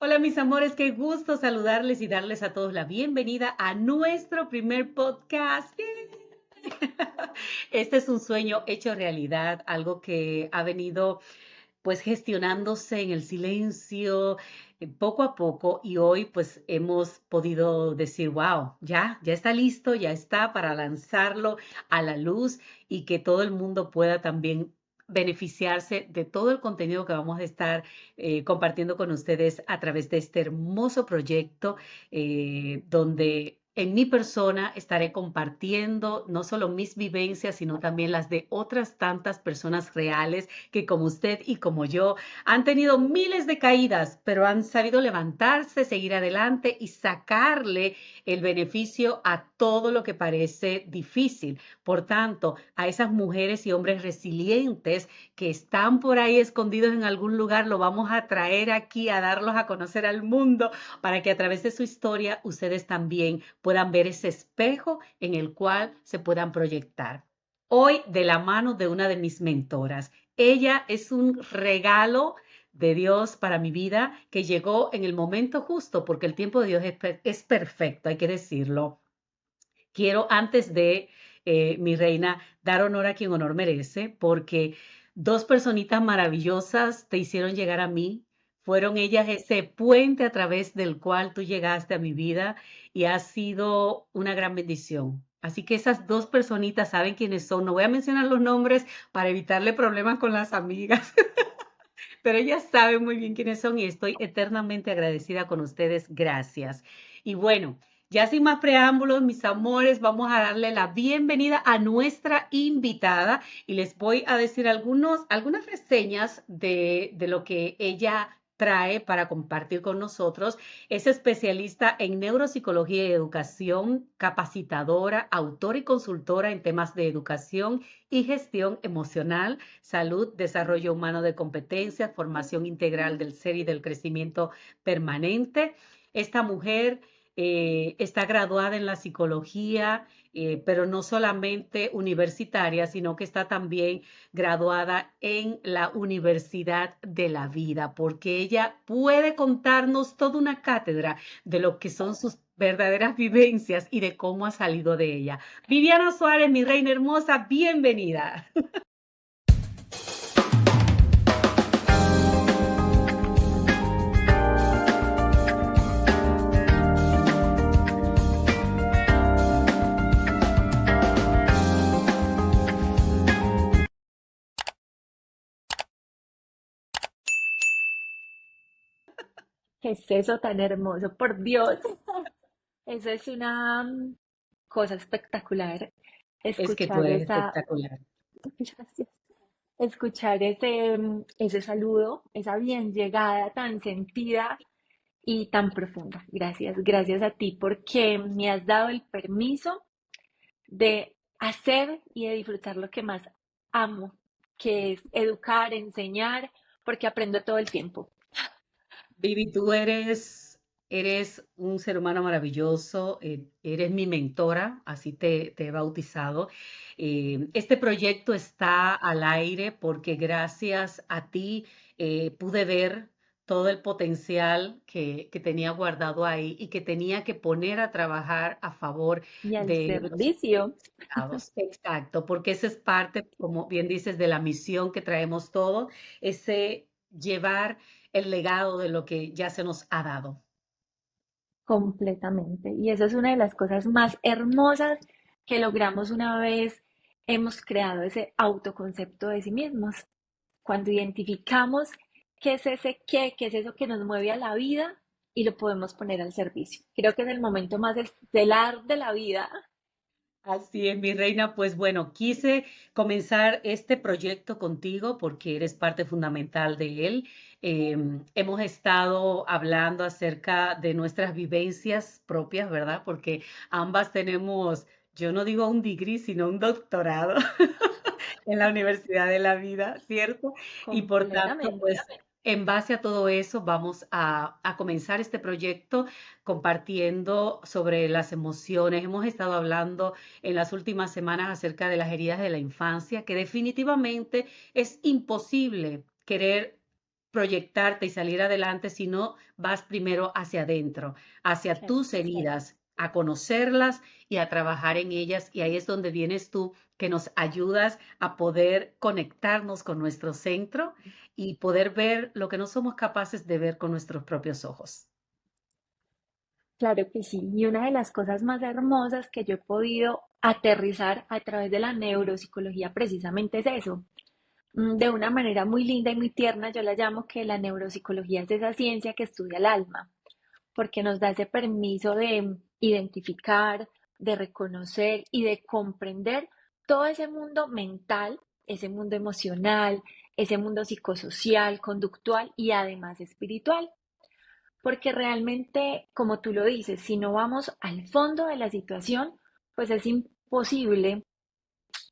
Hola mis amores, qué gusto saludarles y darles a todos la bienvenida a nuestro primer podcast. Este es un sueño hecho realidad, algo que ha venido pues gestionándose en el silencio, poco a poco, y hoy pues hemos podido decir, wow, ya está listo, ya está para lanzarlo a la luz y que todo el mundo pueda también beneficiarse de todo el contenido que vamos a estar compartiendo con ustedes a través de este hermoso proyecto, donde en mi persona estaré compartiendo no solo mis vivencias, sino también las de otras tantas personas reales que como usted y como yo han tenido miles de caídas, pero han sabido levantarse, seguir adelante y sacarle el beneficio a todo lo que parece difícil. Por tanto, a esas mujeres y hombres resilientes que están por ahí escondidos en algún lugar, lo vamos a traer aquí a darlos a conocer al mundo para que a través de su historia ustedes también puedan ver ese espejo en el cual se puedan proyectar. Hoy de la mano de una de mis mentoras. Ella es un regalo de Dios para mi vida que llegó en el momento justo porque el tiempo de Dios es perfecto, hay que decirlo. Quiero antes de mi reina dar honor a quien honor merece porque dos personitas maravillosas te hicieron llegar a mí. Fueron ellas ese puente a través del cual tú llegaste a mi vida y ha sido una gran bendición. Así que esas dos personitas saben quiénes son. No voy a mencionar los nombres para evitarle problemas con las amigas, pero ellas saben muy bien quiénes son y estoy eternamente agradecida con ustedes. Gracias. Y bueno, ya sin más preámbulos, mis amores, vamos a darle la bienvenida a nuestra invitada y les voy a decir algunas reseñas de lo que ella trae para compartir con nosotros. Es especialista en neuropsicología y educación, capacitadora, autora y consultora en temas de educación y gestión emocional, salud, desarrollo humano de competencias, formación integral del ser y del crecimiento permanente. Esta mujer está graduada en la psicología, pero no solamente universitaria, sino que está también graduada en la Universidad de la Vida, porque ella puede contarnos toda una cátedra de lo que son sus verdaderas vivencias y de cómo ha salido de ella. Viviana Suárez, mi reina hermosa, bienvenida. ¿Qué es eso tan hermoso? Por Dios, eso es una cosa espectacular. Es que tú Escuchar eres esa, espectacular. gracias, escuchar ese saludo, esa bien llegada tan sentida y tan profunda. Gracias, gracias a ti porque me has dado el permiso de hacer y de disfrutar lo que más amo, que es educar, enseñar, porque aprendo todo el tiempo. Vivi, eres un ser humano maravilloso, eres mi mentora, así te he bautizado. Este proyecto está al aire porque gracias a ti pude ver todo el potencial que tenía guardado ahí y que tenía que poner a trabajar a favor Y al de los servicio. necesitados. Exacto, porque esa es parte, como bien dices, de la misión que traemos todos, ese llevar el legado de lo que ya se nos ha dado. Completamente. Y eso es una de las cosas más hermosas que logramos una vez hemos creado ese autoconcepto de sí mismos. Cuando identificamos qué es ese qué es eso que nos mueve a la vida y lo podemos poner al servicio. Creo que es el momento más estelar de la vida. Así es, mi reina. Pues bueno, quise comenzar este proyecto contigo porque eres parte fundamental de él. Hemos estado hablando acerca de nuestras vivencias propias, ¿verdad? Porque ambas tenemos, yo no digo un degree, sino un doctorado en la Universidad de la Vida, ¿cierto? Y por tanto, Completamente. pues en base a todo eso vamos a comenzar este proyecto compartiendo sobre las emociones. Hemos estado hablando en las últimas semanas acerca de las heridas de la infancia, que definitivamente es imposible querer proyectarte y salir adelante si no vas primero hacia adentro, hacia Claro tus que sí. heridas, a conocerlas y a trabajar en ellas. Y ahí es donde vienes tú, que nos ayudas a poder conectarnos con nuestro centro y poder ver lo que no somos capaces de ver con nuestros propios ojos. Claro que sí. Y una de las cosas más hermosas que yo he podido aterrizar a través de la neuropsicología precisamente es eso. De una manera muy linda y muy tierna, yo la llamo que la neuropsicología es esa ciencia que estudia el alma, porque nos da ese permiso de identificar, de reconocer y de comprender todo ese mundo mental, ese mundo emocional, ese mundo psicosocial, conductual y además espiritual. Porque realmente, como tú lo dices, si no vamos al fondo de la situación, pues es imposible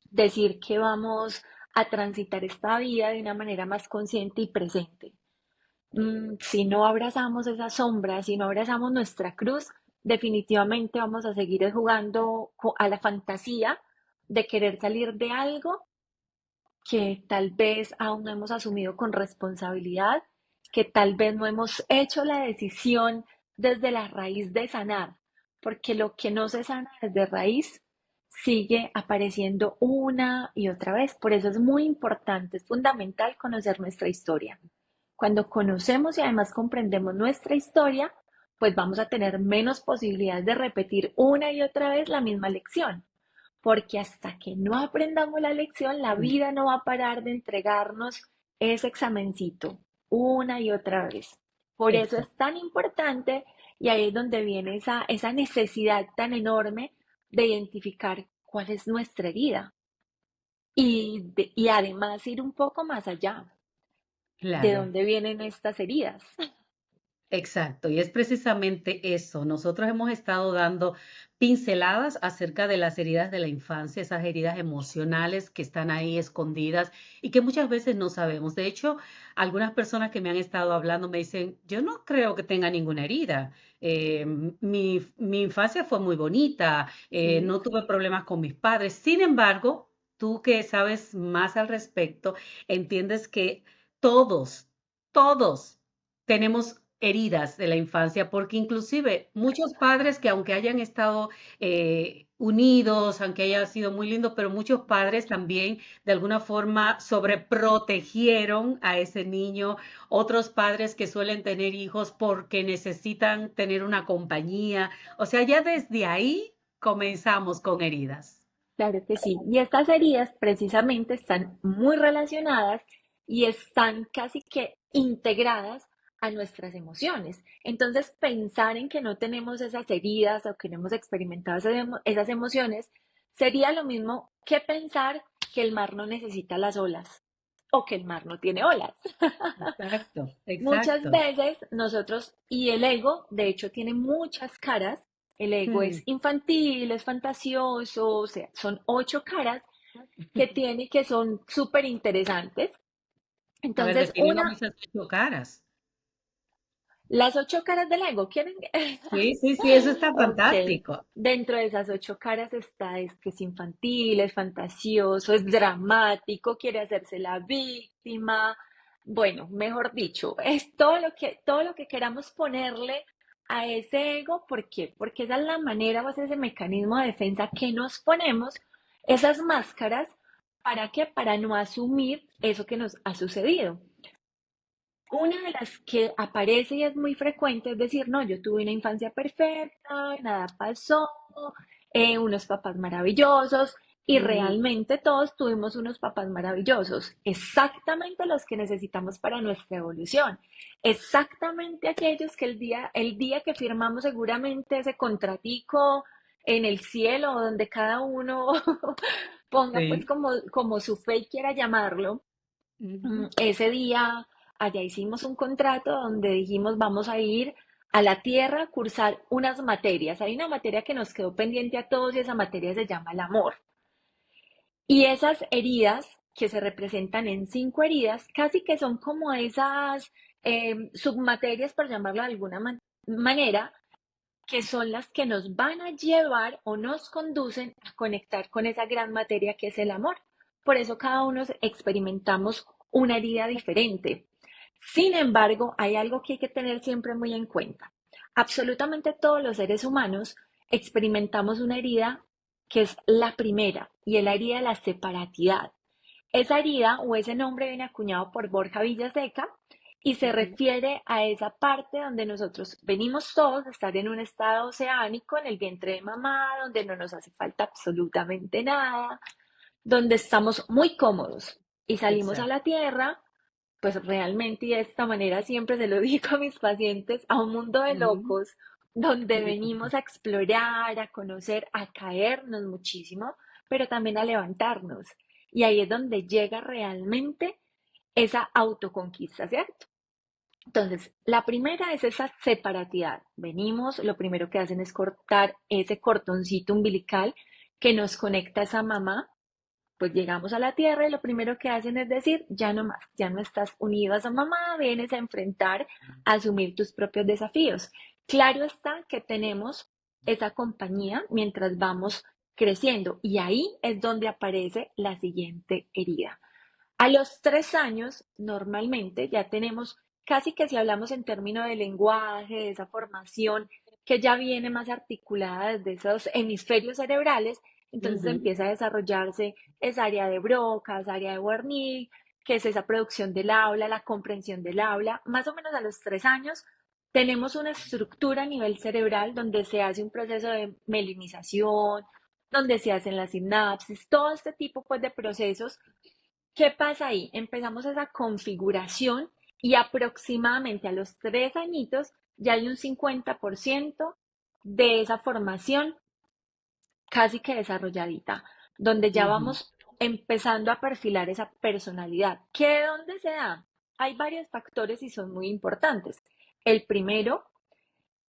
decir que vamos a transitar esta vida de una manera más consciente y presente. Si no abrazamos esa sombra, si no abrazamos nuestra cruz, definitivamente vamos a seguir jugando a la fantasía de querer salir de algo que tal vez aún no hemos asumido con responsabilidad, que tal vez no hemos hecho la decisión desde la raíz de sanar, porque lo que no se sana desde raíz sigue apareciendo una y otra vez. Por eso es muy importante, es fundamental conocer nuestra historia. Cuando conocemos y además comprendemos nuestra historia, pues vamos a tener menos posibilidades de repetir una y otra vez la misma lección, porque hasta que no aprendamos la lección, la Mm, vida no va a parar de entregarnos ese examencito una y otra vez. Por eso es exacto, tan importante y ahí es donde viene esa necesidad tan enorme de identificar cuál es nuestra herida y además ir un poco más allá de claro. dónde vienen estas heridas. Exacto, y es precisamente eso. Nosotros hemos estado dando pinceladas acerca de las heridas de la infancia, esas heridas emocionales que están ahí escondidas y que muchas veces no sabemos. De hecho, algunas personas que me han estado hablando me dicen, yo no creo que tenga ninguna herida. Mi infancia fue muy bonita, Sí, no tuve problemas con mis padres. Sin embargo, tú que sabes más al respecto, entiendes que todos, todos tenemos heridas de la infancia, porque inclusive muchos padres que aunque hayan estado unidos, aunque haya sido muy lindo, pero muchos padres también de alguna forma sobreprotegieron a ese niño, otros padres que suelen tener hijos porque necesitan tener una compañía, o sea, ya desde ahí comenzamos con heridas. claro que sí. Y estas heridas precisamente están muy relacionadas y están casi que integradas a nuestras emociones. Entonces, pensar en que no tenemos esas heridas o que no hemos experimentado esas emociones sería lo mismo que pensar que el mar no necesita las olas o que el mar no tiene olas. Exacto, Muchas exacto. veces nosotros, y el ego, de hecho, tiene muchas caras. El ego es Mm. infantil, es fantasioso, o sea, son 8 caras que tiene que son súper interesantes. A ver, Entonces, definimos esas 8 caras. las 8 caras del ego, ¿quieren? Sí, sí, sí, eso está Ok. fantástico. Dentro de esas 8 caras está es que es infantil, es fantasioso, es dramático, quiere hacerse la víctima. Bueno, mejor dicho, es todo lo que queramos ponerle a ese ego. ¿Por qué? Porque esa es la manera o es ese mecanismo de defensa que nos ponemos, esas máscaras, ¿para qué? Para no asumir eso que nos ha sucedido. Una de las que aparece y es muy frecuente es decir, no, yo tuve una infancia perfecta, nada pasó, unos papás maravillosos y Mm, realmente todos tuvimos unos papás maravillosos, exactamente los que necesitamos para nuestra evolución, exactamente aquellos que el día que firmamos seguramente ese contratico en el cielo, donde cada uno ponga pues sí. como su fe y quiera llamarlo. Ujú. Ese día allá hicimos un contrato donde dijimos vamos a ir a la tierra a cursar unas materias. Hay una materia que nos quedó pendiente a todos y esa materia se llama el amor. Y esas heridas que se representan en 5 heridas, casi que son como esas submaterias, por llamarlo de alguna manera, que son las que nos van a llevar o nos conducen a conectar con esa gran materia que es el amor. Por eso cada uno experimentamos una herida diferente. Sin embargo, hay algo que hay que tener siempre muy en cuenta. Absolutamente todos los seres humanos experimentamos una herida que es la primera y es la herida de la separatidad. Esa herida o ese nombre viene acuñado por Borja Villaseca y se Ujú, refiere a esa parte donde nosotros venimos todos a estar en un estado oceánico, en el vientre de mamá, donde no nos hace falta absolutamente nada, donde estamos muy cómodos y salimos a exacto. la tierra, pues realmente y de esta manera siempre se lo digo a mis pacientes, a un mundo de Ujú, locos donde ujú, venimos a explorar, a conocer, a caernos muchísimo, pero también a levantarnos. Y ahí es donde llega realmente esa autoconquista, ¿cierto? Entonces, la primera es esa separatidad. Venimos, lo primero que hacen es cortar ese cordoncito umbilical que nos conecta a esa mamá, pues llegamos a la tierra y lo primero que hacen es decir, ya no más, ya no estás unido a esa mamá, vienes a enfrentar, a asumir tus propios desafíos. Claro está que tenemos esa compañía mientras vamos creciendo y ahí es donde aparece la siguiente herida. A los 3 años, normalmente ya tenemos, casi que si hablamos en términos de lenguaje, de esa formación que ya viene más articulada desde esos hemisferios cerebrales, entonces ujú. empieza a desarrollarse esa área de Broca, esa área de Wernicke, que es esa producción del aula, la comprensión del aula. Más o menos a los 3 años tenemos una estructura a nivel cerebral donde se hace un proceso de melinización, donde se hacen las sinapsis, todo este tipo pues, de procesos. ¿Qué pasa ahí? Empezamos esa configuración y aproximadamente a los 3 añitos ya hay un 50% de esa formación casi que desarrolladita, donde ya Ujú, vamos empezando a perfilar esa personalidad. ¿Qué de dónde se da? Hay varios factores y son muy importantes. El primero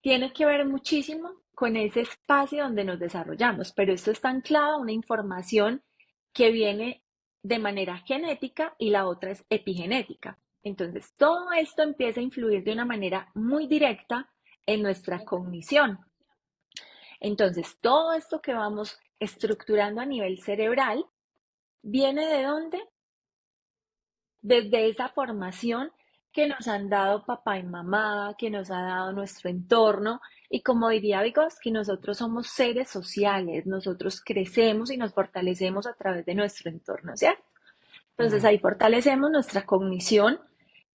tiene que ver muchísimo con ese espacio donde nos desarrollamos, pero esto está anclado a una información que viene de manera genética y la otra es epigenética. Entonces, todo esto empieza a influir de una manera muy directa en nuestra cognición. Entonces, todo esto que vamos estructurando a nivel cerebral, ¿viene de dónde? Desde esa formación que nos han dado papá y mamá, que nos ha dado nuestro entorno. Y como diría Vygotsky, nosotros somos seres sociales, nosotros crecemos y nos fortalecemos a través de nuestro entorno, ¿cierto? Entonces claro. ahí fortalecemos nuestra cognición,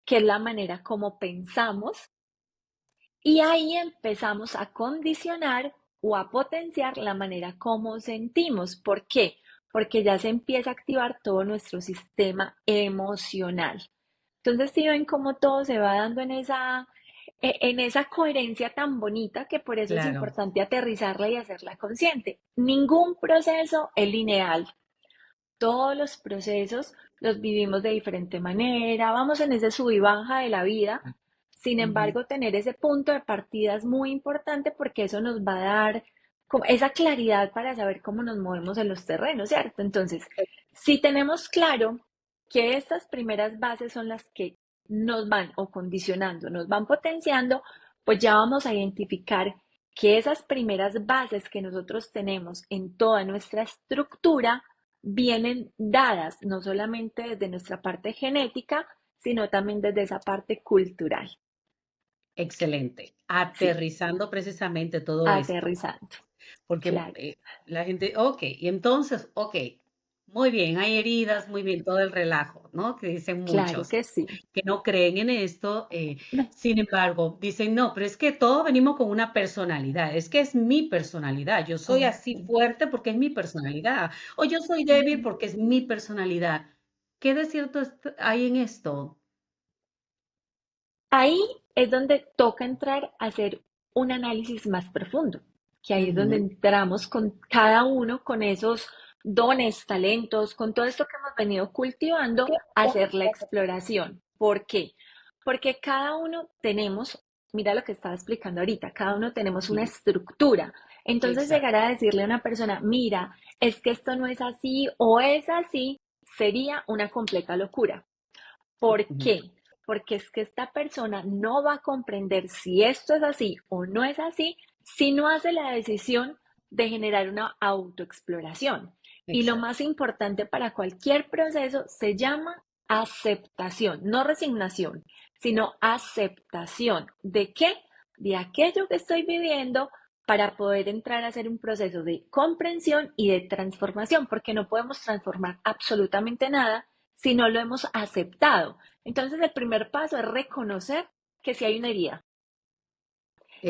que es la manera como pensamos, y ahí empezamos a condicionar o a potenciar la manera como sentimos. ¿Por qué? Porque ya se empieza a activar todo nuestro sistema emocional. Entonces, si ven cómo todo se va dando en esa coherencia tan bonita que por eso es Claro. importante aterrizarla y hacerla consciente. Ningún proceso es lineal. Todos los procesos los vivimos de diferente manera, vamos en ese sub y baja de la vida. Sin Ujú, embargo, tener ese punto de partida es muy importante porque eso nos va a dar como esa claridad para saber cómo nos movemos en los terrenos, ¿cierto? Entonces, si tenemos claro que estas primeras bases son las que nos van o condicionando, nos van potenciando, pues ya vamos a identificar que esas primeras bases que nosotros tenemos en toda nuestra estructura vienen dadas no solamente desde nuestra parte genética, sino también desde esa parte cultural. excelente. Sí, Aterrizando precisamente todo esto. aterrizando. Porque Claro, la gente, ok, y entonces, ok, muy bien, hay heridas, muy bien, todo el relajo, ¿no? Que dicen claro muchos que sí. que no creen en esto, No. sin embargo, dicen, no, pero es que todos venimos con una personalidad, es que es mi personalidad, yo soy Oh, así sí. fuerte porque es mi personalidad, o yo soy débil Ujú. porque es mi personalidad. ¿Qué de cierto hay en esto? Ahí es donde toca entrar a hacer un análisis más profundo, que ahí es donde Ujú, entramos con cada uno, con esos dones, talentos, con todo esto que hemos venido cultivando, a hacer la exploración. ¿Por qué? Porque cada uno tenemos, mira lo que estaba explicando ahorita, cada uno tenemos una ujú, estructura. Entonces llegar exacto. a decirle a una persona, mira, es que esto no es así o es así, sería una completa locura. ¿Por Ujú, qué? Porque es que esta persona no va a comprender si esto es así o no es así si no hace la decisión de generar una autoexploración. Y lo exacto. más importante para cualquier proceso se llama aceptación, no resignación, sino aceptación. ¿De qué? De aquello que estoy viviendo para poder entrar a hacer un proceso de comprensión y de transformación, porque no podemos transformar absolutamente nada si no lo hemos aceptado. Entonces, el primer paso es reconocer que si hay una herida.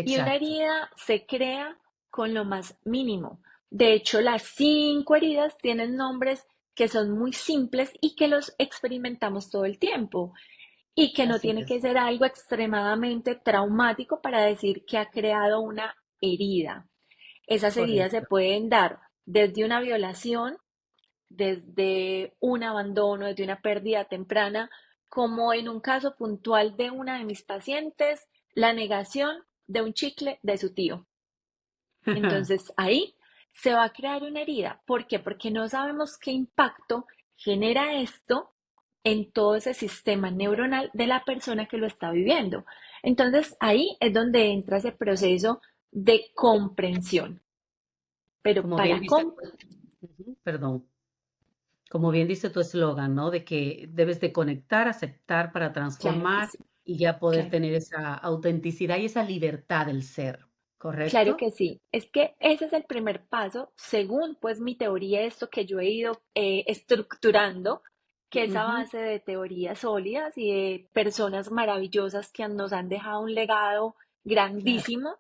Y una Exacto. herida se crea con lo más mínimo. De hecho, las 5 heridas tienen nombres que son muy simples y que los experimentamos todo el tiempo y que no Así tiene que es. ser algo extremadamente traumático para decir que ha creado una herida. Esas heridas se Correcto. pueden dar desde una violación, desde un abandono, desde una pérdida temprana, como en un caso puntual de una de mis pacientes, la negación de un chicle de su tío. Entonces ahí se va a crear una herida. ¿Por qué? Porque no sabemos qué impacto genera esto en todo ese sistema neuronal de la persona que lo está viviendo. Entonces ahí es donde entra ese proceso de comprensión. Pero Como bien para dice, pues, ujú, perdón, como bien dice tu eslogan, ¿no? De que debes de conectar, aceptar para claro que transformar sí, y ya poder claro. tener esa autenticidad y esa libertad del ser, Claro ¿correcto? que sí. Es que ese es el primer paso, según pues mi teoría, esto que yo he ido estructurando, que es a Ujú, base de teorías sólidas y de personas maravillosas que nos han dejado un legado claro, grandísimo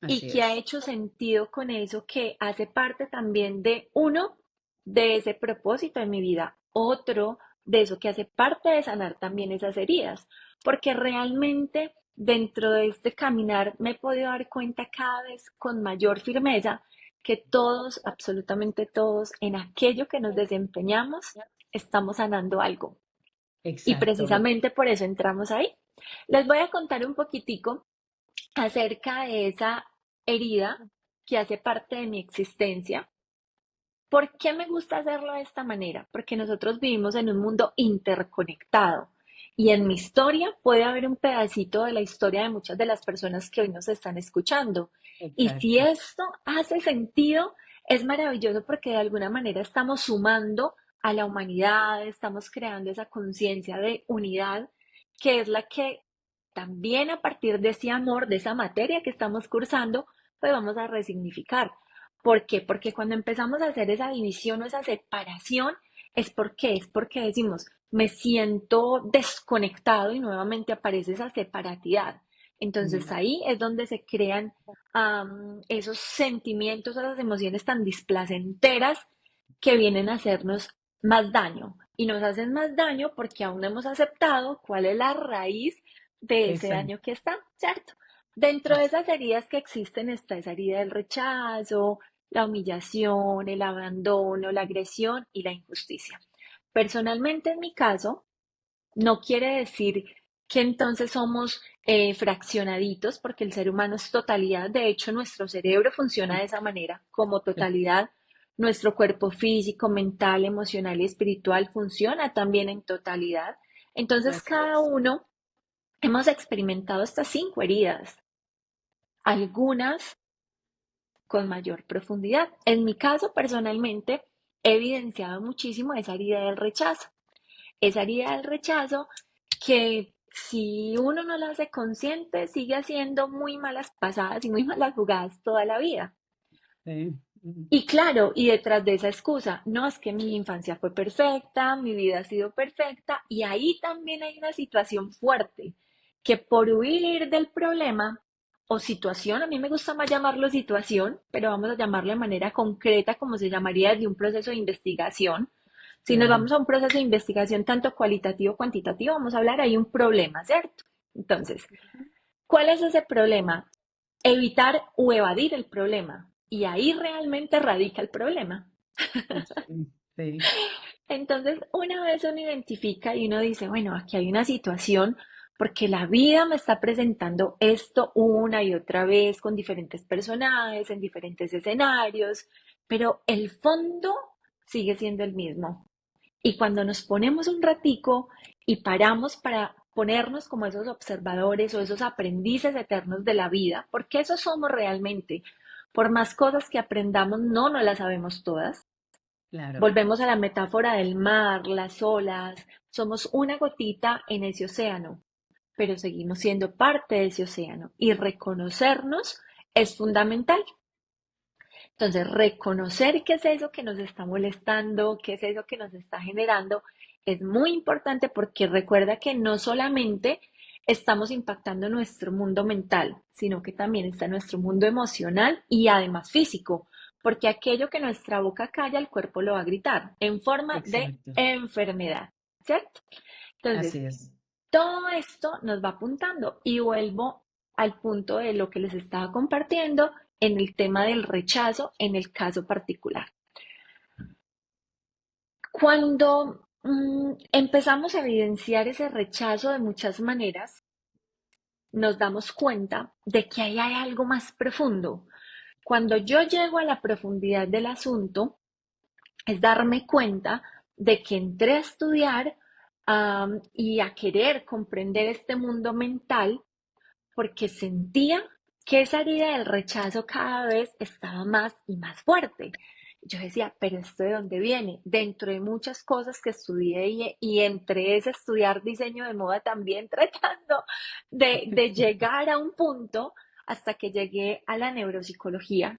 y así que ha es. hecho sentido con eso, que hace parte también de uno, de ese propósito en mi vida, otro, de eso que hace parte de sanar también esas heridas, porque realmente dentro de este caminar me he podido dar cuenta cada vez con mayor firmeza que todos, absolutamente todos, en aquello que nos desempeñamos, estamos sanando algo. Y Exacto. precisamente por eso entramos ahí. Les voy a contar un poquitico acerca de esa herida que hace parte de mi existencia. ¿Por qué me gusta hacerlo de esta manera? Porque nosotros vivimos en un mundo interconectado y en mi historia puede haber un pedacito de la historia de muchas de las personas que hoy nos están escuchando. Y si Exacto. esto hace sentido, es maravilloso porque de alguna manera estamos sumando a la humanidad, estamos creando esa conciencia de unidad que es la que también a partir de ese amor, de esa materia que estamos cursando, pues vamos a resignificar. ¿Por qué? Porque cuando empezamos a hacer esa división o esa separación, es porque decimos, me siento desconectado y nuevamente aparece esa separatidad. Entonces Mm, ahí es donde se crean esos sentimientos, esas emociones tan displacenteras que vienen a hacernos más daño. Y nos hacen más daño porque aún no hemos aceptado cuál es la raíz de ese exacto. daño que está, ¿cierto? Dentro de Así. esas heridas que existen está esa herida del rechazo, la humillación, el abandono, la agresión y la injusticia. Personalmente, en mi caso, no quiere decir que entonces somos fraccionaditos, porque el ser humano es totalidad. De hecho, nuestro cerebro funciona de esa manera, como totalidad. Nuestro cuerpo físico, mental, emocional y espiritual funciona también en totalidad. Entonces, Así cada es. uno hemos experimentado estas 5 heridas, algunas con mayor profundidad. En mi caso, personalmente, he evidenciado muchísimo esa herida del rechazo. Esa herida del rechazo que si uno no la hace consciente, sigue haciendo muy malas pasadas y muy malas jugadas toda la vida. Sí. Mm, Y claro, y detrás de esa excusa, no es que mi infancia fue perfecta, mi vida ha sido perfecta, y ahí también hay una situación fuerte, que por huir del problema o situación, a mí me gusta más llamarlo situación, pero vamos a llamarlo de manera concreta como se llamaría de un proceso de investigación. Si nos claro. vamos a un proceso de investigación tanto cualitativo o cuantitativo, vamos a hablar, hay un problema, ¿cierto? Entonces, ¿cuál es ese problema? Evitar o evadir el problema. Y ahí realmente radica el problema. Sí, sí, Entonces, una vez uno identifica y uno dice, bueno, aquí hay una situación porque la vida me está presentando esto una y otra vez con diferentes personajes, en diferentes escenarios, pero el fondo sigue siendo el mismo. Y cuando nos ponemos un ratico y paramos para ponernos como esos observadores o esos aprendices eternos de la vida, porque eso somos realmente. Por más cosas que aprendamos, no las sabemos todas. claro, Volvemos a la metáfora del mar, las olas. Somos una gotita en ese océano, pero seguimos siendo parte de ese océano y reconocernos es fundamental. Entonces, reconocer qué es eso que nos está molestando, qué es eso que nos está generando, es muy importante porque recuerda que no solamente estamos impactando nuestro mundo mental, sino que también está nuestro mundo emocional y además físico, porque aquello que nuestra boca calla, el cuerpo lo va a gritar en forma de exacto. enfermedad, ¿cierto? Entonces, Así es. todo esto nos va apuntando y vuelvo al punto de lo que les estaba compartiendo en el tema del rechazo en el caso particular. Cuando empezamos a evidenciar ese rechazo de muchas maneras, nos damos cuenta de que ahí hay algo más profundo. Cuando yo llego a la profundidad del asunto, es darme cuenta de que entré a estudiar y a querer comprender este mundo mental porque sentía que esa herida del rechazo cada vez estaba más y más fuerte. Yo decía, pero ¿esto de dónde viene? Dentro de muchas cosas que estudié y entre ese estudiar diseño de moda también tratando de llegar a un punto hasta que llegué a la neuropsicología,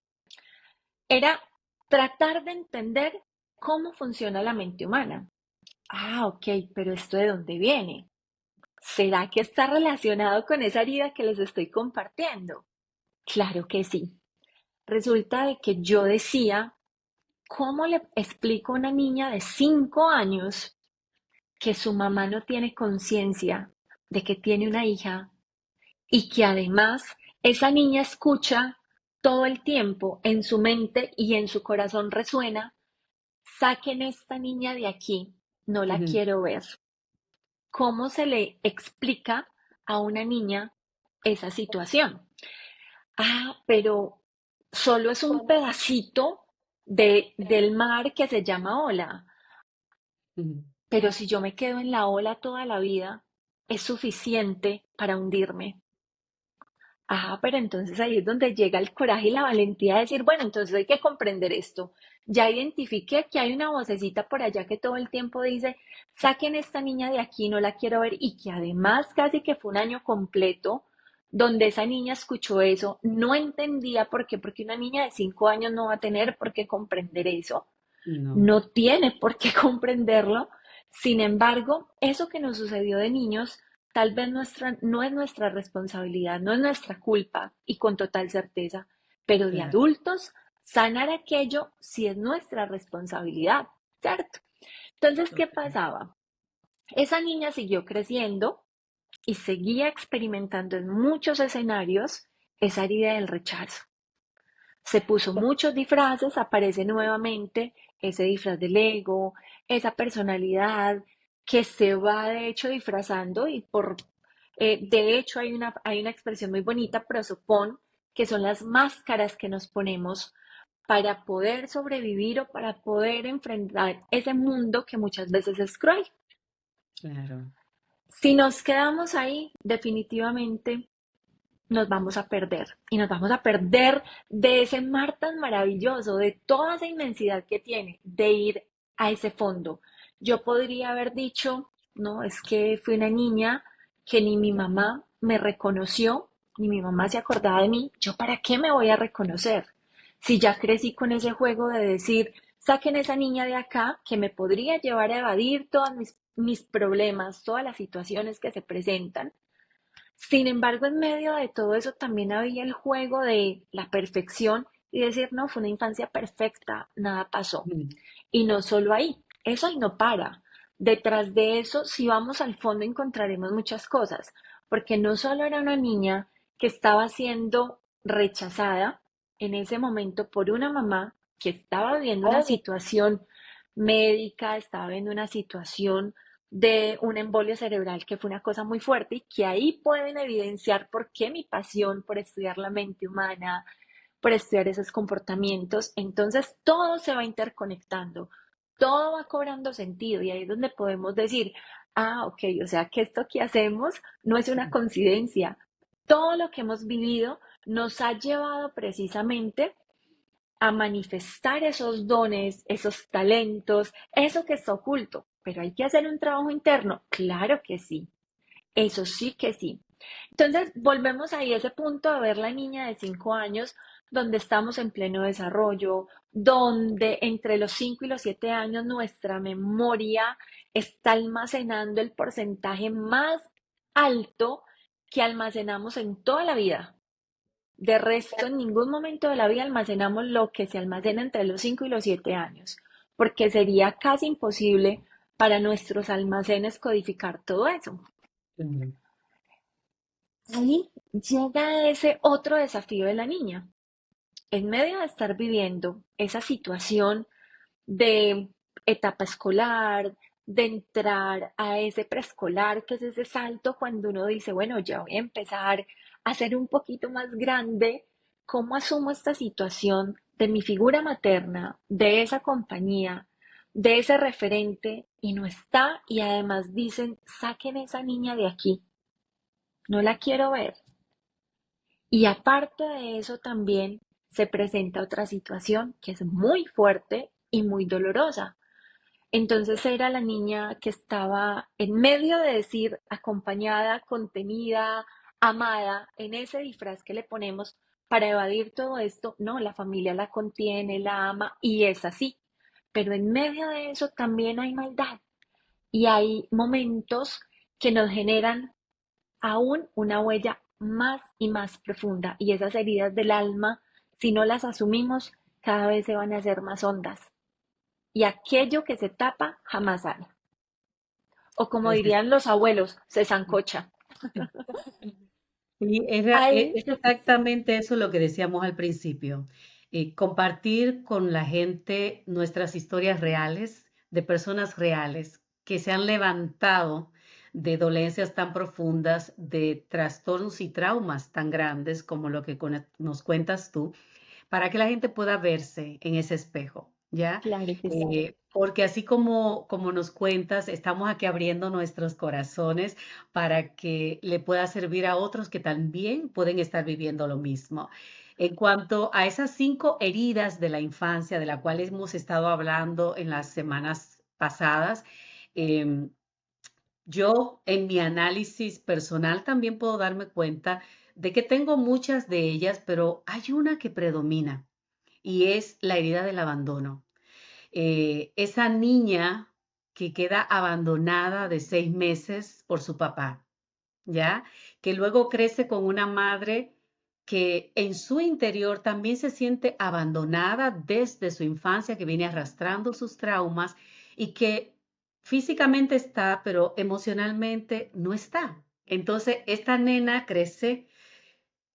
era tratar de entender cómo funciona la mente humana. Ah, ok, pero ¿esto de dónde viene? ¿Será que está relacionado con esa herida que les estoy compartiendo? Claro que sí. Resulta de que yo decía, ¿cómo le explico a una niña de 5 años que su mamá no tiene conciencia de que tiene una hija y que además esa niña escucha todo el tiempo en su mente y en su corazón resuena, saquen esta niña de aquí, no la Ujú, quiero ver? ¿Cómo se le explica a una niña esa situación? Ah, pero solo es un pedacito del mar que se llama ola. ujú, Pero si yo me quedo en la ola toda la vida, es suficiente para hundirme. Ah, pero entonces ahí es donde llega el coraje y la valentía de decir, bueno, entonces hay que comprender esto. Ya identifiqué que hay una vocecita por allá que todo el tiempo dice, saquen esta niña de aquí, no la quiero ver, y que además casi que fue un año completo donde esa niña escuchó eso, no entendía por qué, porque una niña de 5 años no va a tener por qué comprender eso, no, no tiene por qué comprenderlo. Sin embargo, eso que nos sucedió de niños tal vez no es nuestra responsabilidad, no es nuestra culpa y con total certeza, pero de claro. adultos, sanar aquello sí es nuestra responsabilidad, ¿cierto? Entonces, ¿qué Total. pasaba? Esa niña siguió creciendo y seguía experimentando en muchos escenarios esa herida del rechazo. Se puso muchos disfraces, aparece nuevamente ese disfraz del ego, esa personalidad que se va de hecho disfrazando de hecho hay una expresión muy bonita, prosopón, que son las máscaras que nos ponemos para poder sobrevivir o para poder enfrentar ese mundo que muchas veces es cruel. Claro. Si nos quedamos ahí, definitivamente nos vamos a perder y nos vamos a perder de ese mar tan maravilloso, de toda esa inmensidad que tiene, de ir a ese fondo. Yo podría haber dicho, no, es que fui una niña que ni mi mamá me reconoció, ni mi mamá se acordaba de mí, ¿yo para qué me voy a reconocer? Si ya crecí con ese juego de decir, saquen esa niña de acá que me podría llevar a evadir todos mis problemas, todas las situaciones que se presentan. Sin embargo, en medio de todo eso también había el juego de la perfección y decir, no, fue una infancia perfecta, nada pasó. Ujú, Y no solo ahí, eso ahí no para. Detrás de eso, si vamos al fondo, encontraremos muchas cosas, porque no solo era una niña que estaba siendo rechazada en ese momento por una mamá que estaba viviendo una situación médica, estaba viendo una situación de un embolio cerebral que fue una cosa muy fuerte y que ahí pueden evidenciar por qué mi pasión por estudiar la mente humana, por estudiar esos comportamientos. Entonces todo se va interconectando, todo va cobrando sentido y ahí es donde podemos decir, ah, ok, o sea que esto que hacemos no es una coincidencia. Todo lo que hemos vivido nos ha llevado precisamente a manifestar esos dones, esos talentos, eso que está oculto. Pero hay que hacer un trabajo interno. Claro que sí, eso sí que sí. Entonces, volvemos ahí a ese punto a ver la niña de 5 años, donde estamos en pleno desarrollo, donde entre los 5 y los 7 años nuestra memoria está almacenando el porcentaje más alto que almacenamos en toda la vida. De resto, en ningún momento de la vida almacenamos lo que se almacena entre los 5 y los 7 años, porque sería casi imposible para nuestros almacenes codificar todo eso. Ujú. Ahí llega ese otro desafío de la niña. En medio de estar viviendo esa situación de etapa escolar, de entrar a ese preescolar, que es ese salto cuando uno dice, bueno, ya voy a empezar a ser un poquito más grande, ¿cómo asumo esta situación de mi figura materna, de esa compañía, de ese referente y no está? Y además dicen, saquen esa niña de aquí, no la quiero ver. Y aparte de eso también se presenta otra situación que es muy fuerte y muy dolorosa. Entonces era la niña que estaba en medio de decir acompañada, contenida, amada, en ese disfraz que le ponemos para evadir todo esto. No, la familia la contiene, la ama y es así. Pero en medio de eso también hay maldad y hay momentos que nos generan aún una huella más y más profunda. Y esas heridas del alma, si no las asumimos, cada vez se van a hacer más hondas. Y aquello que se tapa jamás sale. O como Pues dirían los abuelos, se zancocha. sí, Ahí, es exactamente eso lo que decíamos al principio. Compartir con la gente nuestras historias reales, de personas reales que se han levantado de dolencias tan profundas, de trastornos y traumas tan grandes como lo que nos cuentas tú, para que la gente pueda verse en ese espejo, ¿ya? claro que sí. Porque así como nos cuentas, estamos aquí abriendo nuestros corazones para que le pueda servir a otros que también pueden estar viviendo lo mismo. En cuanto a esas 5 heridas de la infancia de la cual hemos estado hablando en las semanas pasadas, em, yo en mi análisis personal también puedo darme cuenta de que tengo muchas de ellas, pero hay una que predomina y es la herida del abandono. Esa niña que queda abandonada de 6 meses por su papá, ¿ya? Que luego crece con una madre que en su interior también se siente abandonada desde su infancia, que viene arrastrando sus traumas y que físicamente está, pero emocionalmente no está. Entonces, esta nena crece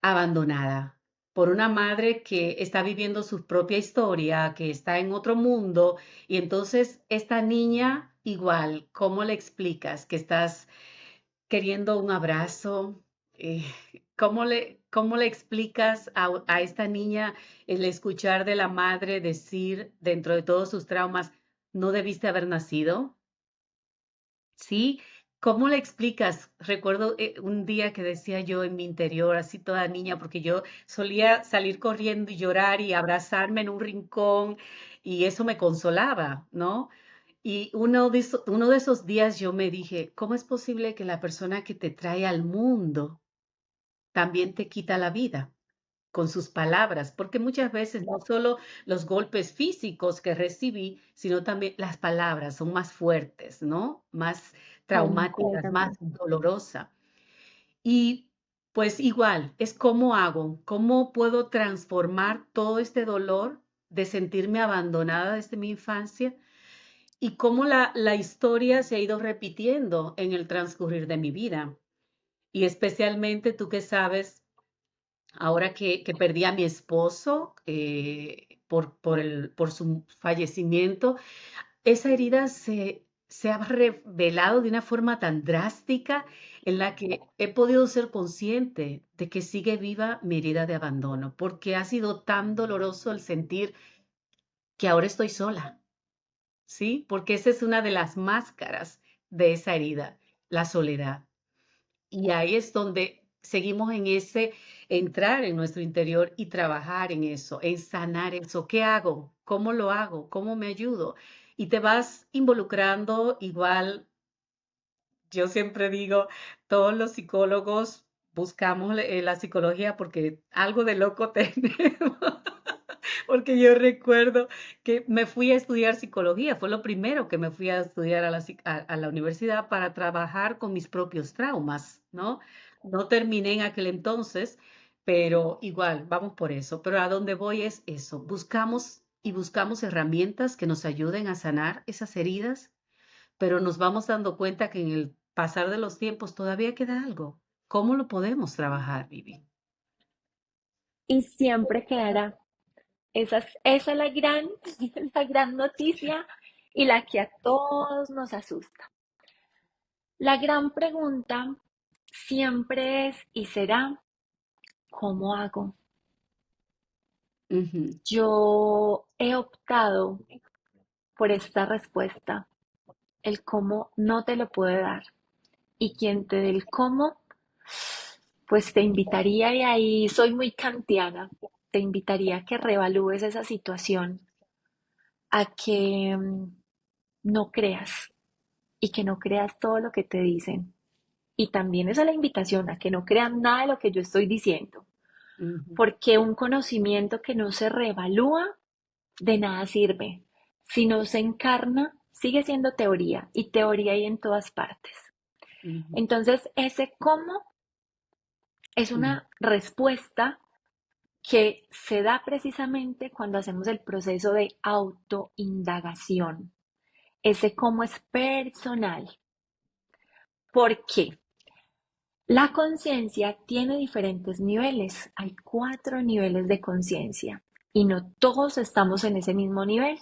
abandonada por una madre que está viviendo su propia historia, que está en otro mundo, y entonces esta niña igual, ¿cómo le explicas que estás queriendo un abrazo? Eh, cómo le explicas a esta niña el escuchar de la madre decir dentro de todos sus traumas, no debiste haber nacido? Sí, ¿cómo le explicas? Recuerdo un día que decía yo en mi interior, así toda niña, porque yo solía salir corriendo y llorar y abrazarme en un rincón y eso me consolaba, ¿no? Y uno de esos días yo me dije, ¿cómo es posible que la persona que te trae al mundo también te quita la vida con sus palabras? Porque muchas veces no solo los golpes físicos que recibí, sino también las palabras son más fuertes, ¿no? Más traumáticas, más Completamente. dolorosas. Y pues igual, es cómo hago, cómo puedo transformar todo este dolor de sentirme abandonada desde mi infancia y cómo la historia se ha ido repitiendo en el transcurrir de mi vida. Y especialmente tú que sabes, ahora que perdí a mi esposo por su fallecimiento, esa herida se ha revelado de una forma tan drástica en la que he podido ser consciente de que sigue viva mi herida de abandono, porque ha sido tan doloroso el sentir que ahora estoy sola, ¿sí? Porque esa es una de las máscaras de esa herida, la soledad. Y ahí es donde seguimos entrar en nuestro interior y trabajar en eso, en sanar eso. ¿Qué hago? ¿Cómo lo hago? ¿Cómo me ayudo? Y te vas involucrando igual. Yo siempre digo, todos los psicólogos buscamos la psicología porque algo de loco tenemos. Porque yo recuerdo que me fui a estudiar psicología, fue lo primero que me fui a estudiar a la universidad para trabajar con mis propios traumas, ¿no? No terminé en aquel entonces, pero igual, vamos por eso. Pero a donde voy es eso, buscamos y buscamos herramientas que nos ayuden a sanar esas heridas, pero nos vamos dando cuenta que en el pasar de los tiempos todavía queda algo. ¿Cómo lo podemos trabajar, Vivi? Y siempre quedará. Esa es la gran noticia y la que a todos nos asusta. La gran pregunta siempre es y será, ¿cómo hago? Ujú, Yo he optado por esta respuesta. El cómo no te lo puede dar. Y quien te dé el cómo, pues te invitaría, y ahí soy muy kantiana, te invitaría a que reevalúes esa situación, a que no creas y que no creas todo lo que te dicen. Y también esa es la invitación a que no crean nada de lo que yo estoy diciendo, ujú, porque un conocimiento que no se reevalúa de nada sirve. Si no se encarna, sigue siendo teoría y teoría hay en todas partes. ujú, Entonces, ese cómo es ujú, una respuesta que se da precisamente cuando hacemos el proceso de autoindagación. Ese cómo es personal. ¿Por qué? La conciencia tiene diferentes niveles. Hay 4 niveles de conciencia y no todos estamos en ese mismo nivel,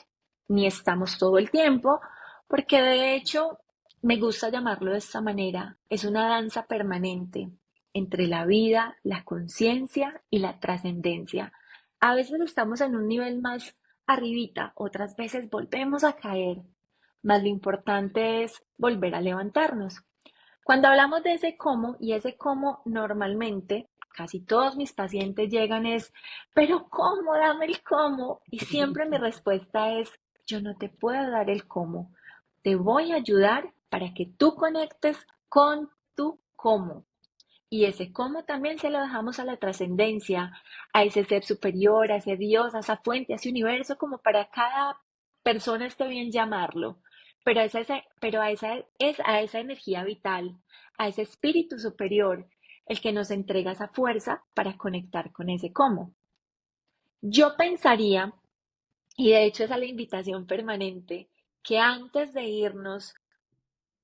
ni estamos todo el tiempo, porque de hecho me gusta llamarlo de esta manera. Es una danza permanente entre la vida, la conciencia y la trascendencia. A veces estamos en un nivel más arribita, otras veces volvemos a caer, más lo importante es volver a levantarnos. Cuando hablamos de ese cómo, y ese cómo normalmente, casi todos mis pacientes llegan es, pero ¿cómo? Dame el cómo. Y siempre mi respuesta es, yo no te puedo dar el cómo. Te voy a ayudar para que tú conectes con tu cómo. Y ese cómo también se lo dejamos a la trascendencia, a ese ser superior, a ese Dios, a esa fuente, a ese universo, como para cada persona esté bien llamarlo. Pero a esa energía vital, a ese espíritu superior, el que nos entrega esa fuerza para conectar con ese cómo. Yo pensaría, y de hecho esa es la invitación permanente, que antes de irnos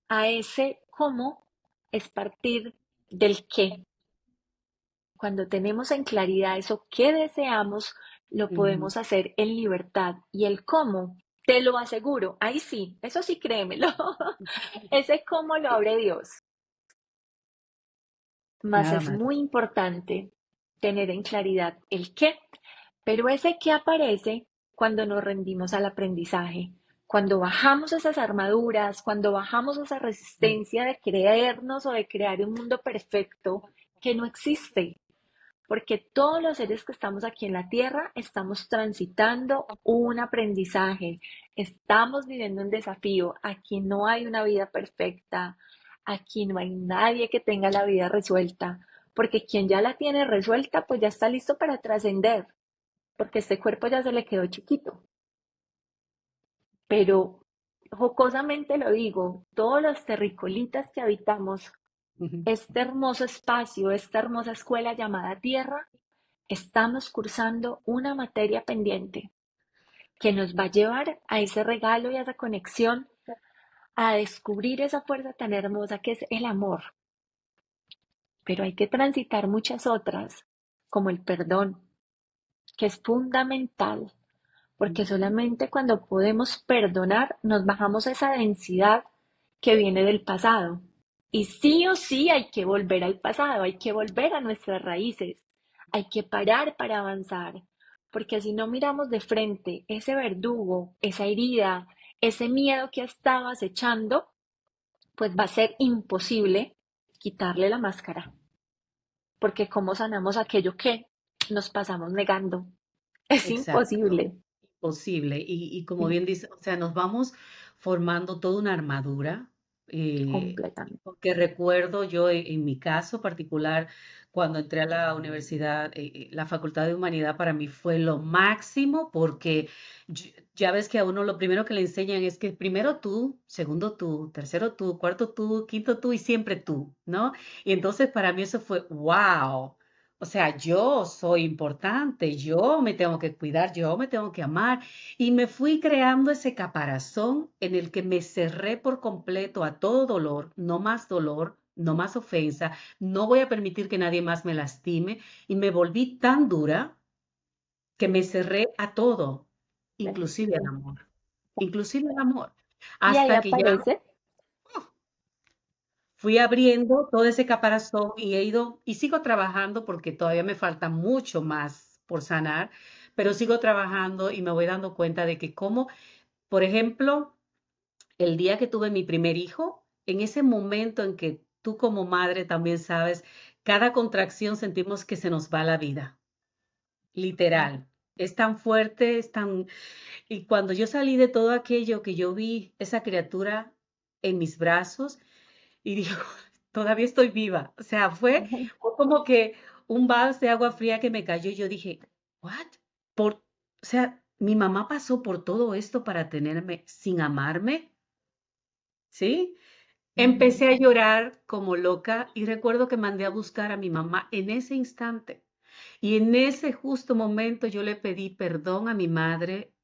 a ese cómo es partir del qué. Cuando tenemos en claridad eso que deseamos, lo ujú. podemos hacer en libertad. Y el cómo, te lo aseguro, ahí sí, eso sí créemelo, ese cómo lo abre Dios. Más Nada es más. muy importante tener en claridad el qué, pero ese qué aparece cuando nos rendimos al aprendizaje, cuando bajamos esas armaduras, cuando bajamos esa resistencia de creernos o de crear un mundo perfecto que no existe, porque todos los seres que estamos aquí en la Tierra estamos transitando un aprendizaje, estamos viviendo un desafío. Aquí no hay una vida perfecta, aquí no hay nadie que tenga la vida resuelta, porque quien ya la tiene resuelta, pues ya está listo para trascender, porque este cuerpo ya se le quedó chiquito. Pero jocosamente lo digo, todos los terrícolas que habitamos Ujú, este hermoso espacio, esta hermosa escuela llamada Tierra, estamos cursando una materia pendiente que nos va a llevar a ese regalo y a esa conexión, a descubrir esa fuerza tan hermosa que es el amor. Pero hay que transitar muchas otras, como el perdón, que es fundamental, porque ujú, solamente cuando podemos perdonar nos bajamos esa densidad que viene del pasado. Y sí o sí hay que volver al pasado, hay que volver a nuestras raíces, hay que parar para avanzar, porque si no miramos de frente ese verdugo, esa herida, ese miedo que estaba acechando, pues va a ser imposible quitarle la máscara. porque cómo sanamos aquello que nos pasamos negando. Es Exacto. imposible, Posible. Y como sí, bien dice, o sea, nos vamos formando toda una armadura, completamente. porque recuerdo yo en mi caso particular, cuando entré a la universidad, la Facultad de Humanidad para mí fue lo máximo, porque ya ves que a uno lo primero que le enseñan es que primero tú, segundo tú, tercero tú, cuarto tú, quinto tú y siempre tú, ¿no? Y entonces para mí eso fue, wow. O sea, yo soy importante, yo me tengo que cuidar, yo me tengo que amar. Y me fui creando ese caparazón en el que me cerré por completo a todo dolor, no más ofensa, no voy a permitir que nadie más me lastime. Y me volví tan dura que me cerré a todo, inclusive al amor, inclusive al amor. Y ahí Hasta que ya aparece fui abriendo todo ese caparazón y he ido y sigo trabajando porque todavía me falta mucho más por sanar, pero sigo trabajando y me voy dando cuenta de que como, por ejemplo, el día que tuve mi primer hijo, en ese momento en que tú como madre también sabes, cada contracción sentimos que se nos va la vida, literal. Es tan fuerte, es tan... Y cuando yo salí de todo aquello que yo vi, esa criatura en mis brazos, y digo, todavía estoy viva. O sea, fue como que un vaso de agua fría que me cayó y yo dije, ¿what? O sea, mi mamá pasó por todo esto para tenerme sin amarme, ¿sí? Ujú. Empecé a llorar como loca y recuerdo que mandé a buscar a mi mamá en ese instante. Y en ese justo momento yo le pedí perdón a mi madre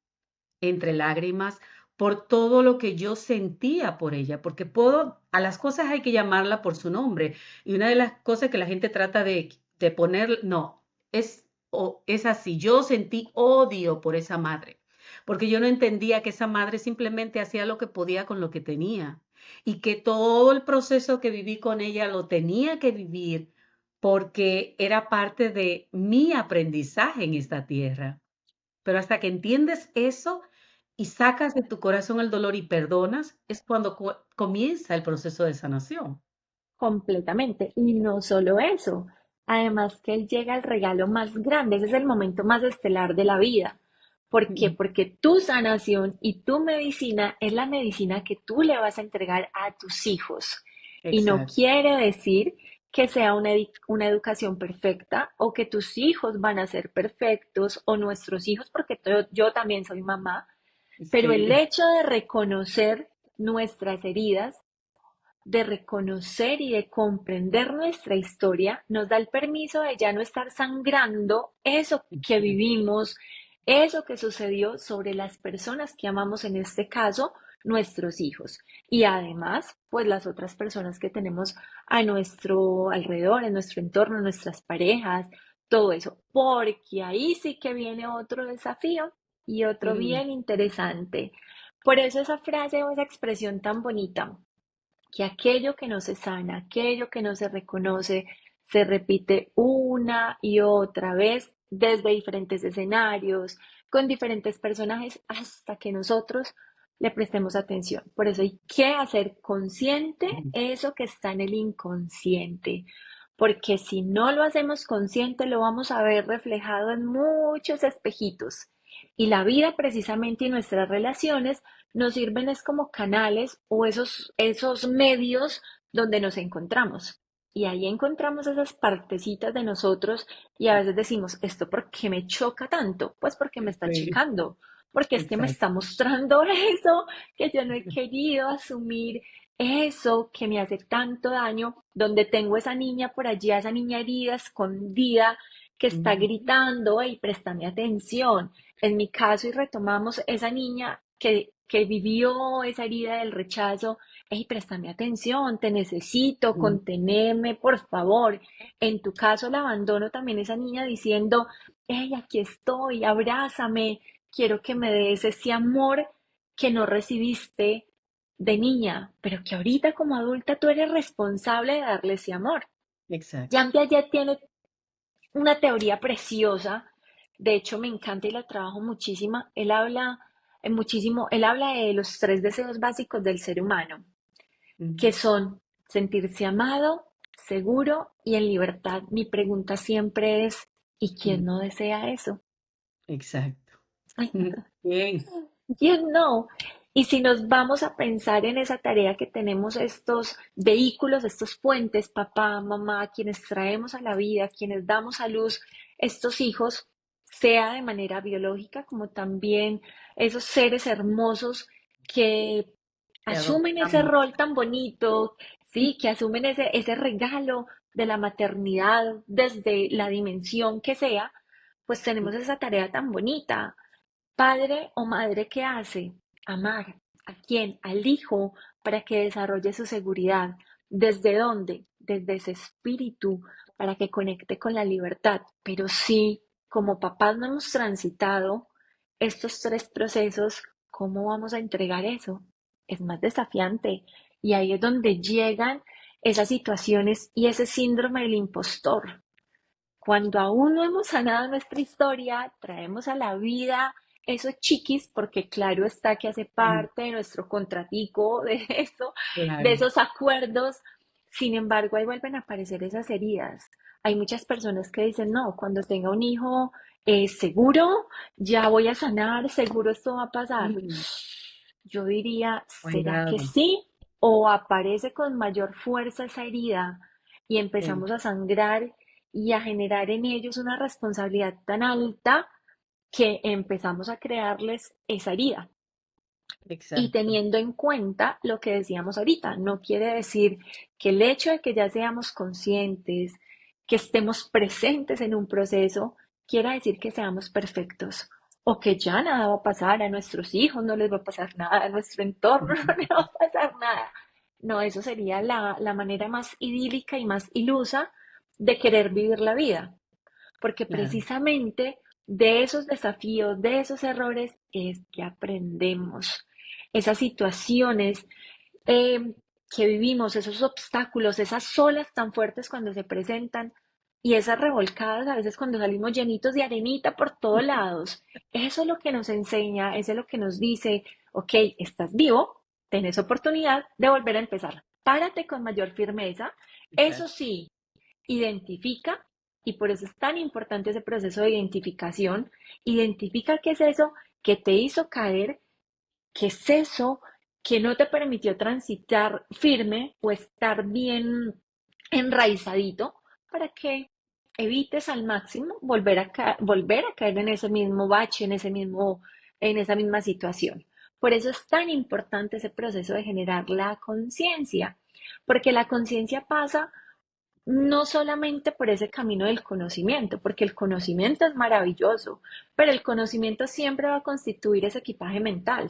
entre lágrimas por todo lo que yo sentía por ella, porque a las cosas hay que llamarla por su nombre. Y una de las cosas que la gente trata de poner, no, es así. Yo sentí odio por esa madre, porque yo no entendía que esa madre simplemente hacía lo que podía con lo que tenía y que todo el proceso que viví con ella lo tenía que vivir porque era parte de mi aprendizaje en esta tierra. Pero hasta que entiendes eso y sacas de tu corazón el dolor y perdonas, es cuando comienza el proceso de sanación. Completamente. Y no solo eso, además que él llega al regalo más grande, ese es el momento más estelar de la vida. ¿Por qué? Mm, Porque tu sanación y tu medicina es la medicina que tú le vas a entregar a tus hijos. Y no exacto. quiere decir que sea una educación perfecta o que tus hijos van a ser perfectos o nuestros hijos, porque yo también soy mamá, pero el Sí. hecho de reconocer nuestras heridas, de reconocer y de comprender nuestra historia, nos da el permiso de ya no estar sangrando eso que vivimos, eso que sucedió sobre las personas que amamos, en este caso, nuestros hijos. Y además, pues las otras personas que tenemos a nuestro alrededor, en nuestro entorno, nuestras parejas, todo eso. Porque ahí sí que viene otro desafío y otro Mm, bien interesante. Por eso esa frase o esa expresión tan bonita, que aquello que no se sana, aquello que no se reconoce, se repite una y otra vez desde diferentes escenarios, con diferentes personajes, hasta que nosotros le prestemos atención. Por eso hay que hacer consciente mm, eso que está en el inconsciente, porque si no lo hacemos consciente, lo vamos a ver reflejado en muchos espejitos. Y la vida precisamente y nuestras relaciones nos sirven es como canales o esos medios donde nos encontramos. Y ahí encontramos esas partecitas de nosotros y a veces decimos, ¿esto por qué me choca tanto? Pues porque me está sí, checando, porque es que me exacto. está mostrando eso que yo no he querido asumir, eso que me hace tanto daño, donde tengo esa niña por allí, esa niña herida, escondida, que está Mm, gritando, y préstame atención. En mi caso, y retomamos esa niña que vivió esa herida del rechazo, hey, préstame atención, te necesito, mm, conteneme, por favor. En tu caso, el abandono también, esa niña diciendo, hey, aquí estoy, abrázame, quiero que me des ese amor que no recibiste de niña, pero que ahorita como adulta tú eres responsable de darle ese amor. exacto. Jean Piaget tiene una teoría preciosa, de hecho me encanta y la trabajo muchísimo. Él habla de los tres deseos básicos del ser humano, que Mm, son sentirse amado, seguro y en libertad. Mi pregunta siempre es, ¿y quién Mm, no desea eso? exacto. Ay, Bien. ¿quién no? Y si nos vamos a pensar en esa tarea que tenemos estos vehículos, estos puentes, papá, mamá, quienes traemos a la vida, quienes damos a luz estos hijos, sea de manera biológica como también esos seres hermosos que Te asumen ese adoptamos. rol tan bonito, sí, que asumen ese regalo de la maternidad desde la dimensión que sea, pues tenemos esa tarea tan bonita. Padre o madre que hace amar a quién, al hijo, para que desarrolle su seguridad. ¿Desde dónde? Desde ese espíritu, para que conecte con la libertad. Pero sí, como papás no hemos transitado estos tres procesos, ¿cómo vamos a entregar eso? Es más desafiante. Y ahí es donde llegan esas situaciones y ese síndrome del impostor. Cuando aún no hemos sanado nuestra historia, traemos a la vida esos chiquis, porque claro está que hace Mm, parte de nuestro contratico, de eso, de claro. esos acuerdos. Sin embargo, ahí vuelven a aparecer esas heridas. Hay muchas personas que dicen, no, cuando tenga un hijo, seguro, ya voy a sanar, seguro esto va a pasar. Mm, Yo diría, ¿será que cuidado. sí? ¿O aparece con mayor fuerza esa herida y Sí, empezamos a sangrar y a generar en ellos una responsabilidad tan alta que empezamos a crearles esa herida? Y exacto. teniendo en cuenta lo que decíamos ahorita, no quiere decir que el hecho de que ya seamos conscientes, que estemos presentes en un proceso, quiera decir que seamos perfectos o que ya nada va a pasar, a nuestros hijos no les va a pasar nada, a nuestro entorno no les va a pasar nada. No, eso sería la manera más idílica y más ilusa de querer vivir la vida, porque Claro. precisamente de esos desafíos, de esos errores, es que aprendemos. Esas situaciones eh, que vivimos, esos obstáculos, esas olas tan fuertes cuando se presentan y esas revolcadas a veces cuando salimos llenitos de arenita por todos lados, eso es lo que nos enseña, eso es lo que nos dice, ok, estás vivo, tenés oportunidad de volver a empezar. Párate con mayor firmeza. Eso Exacto. sí, identifica, y por eso es tan importante ese proceso de identificación, identifica qué es eso que te hizo caer, qué es eso que no te permitió transitar firme o estar bien enraizadito para que evites al máximo volver a caer en ese mismo bache, en esa misma situación. Por eso es tan importante ese proceso de generar la conciencia, porque la conciencia pasa no solamente por ese camino del conocimiento, porque el conocimiento es maravilloso, pero el conocimiento siempre va a constituir ese equipaje mental.